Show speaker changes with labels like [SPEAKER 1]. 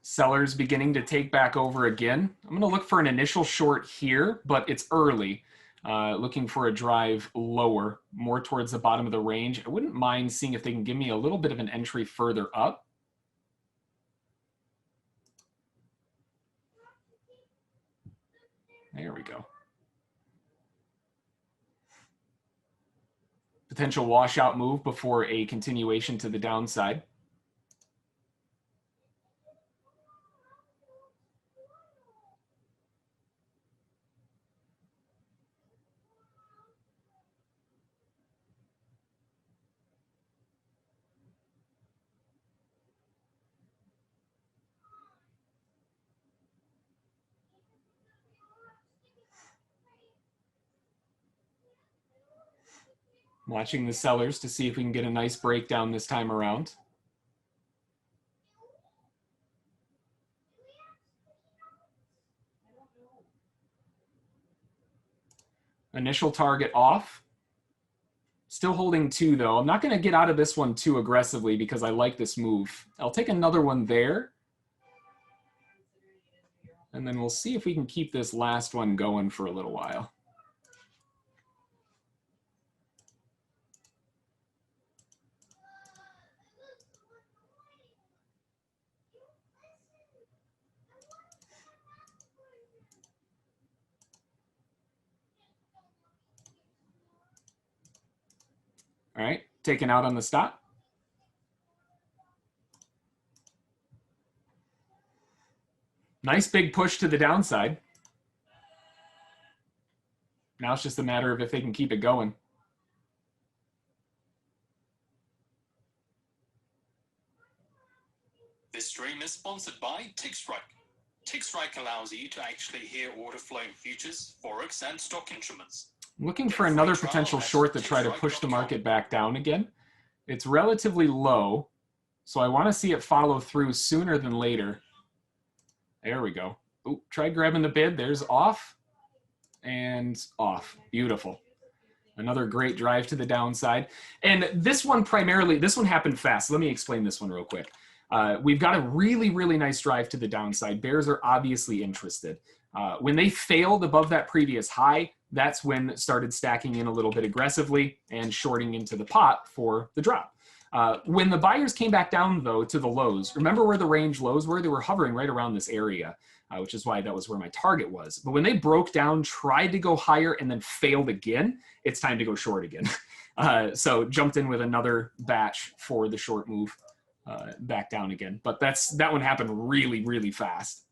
[SPEAKER 1] Sellers beginning to take back over again. I'm going to look for an initial short here, but it's early. Looking for a drive lower, more towards the bottom of the range. I wouldn't mind seeing if they can give me a little bit of an entry further up. There we go. Potential washout move before a continuation to the downside. Watching the sellers to see if we can get a nice breakdown this time around. Initial target off. Still holding 2 though. I'm not going to get out of this one too aggressively because I like this move. I'll take another one there. And then we'll see if we can keep this last one going for a little while. All right, taken out on the stop. Nice big push to the downside. Now it's just a matter of if they can keep it going.
[SPEAKER 2] This stream is sponsored by TickStrike. TickStrike allows you to actually hear order flow in futures, forex, and stock instruments.
[SPEAKER 1] I'm looking for another potential short to try to push the market back down again. It's relatively low, so I want to see it follow through sooner than later. There we go. Ooh, try grabbing the bid. There's off and off. Beautiful. Another great drive to the downside. And this one primarily, this one happened fast. Let me explain this one real quick. We've got a really, really nice drive to the downside. Bears are obviously interested. When they failed above that previous high, that's when it started stacking in a little bit aggressively and shorting into the pot for the drop. When the buyers came back down, though, to the lows, remember where the range lows were? They were hovering right around this area, which is why that was where my target was. But when they broke down, tried to go higher, and then failed again, it's time to go short again. So jumped in with another batch for the short move back down again. But that one happened really, really fast.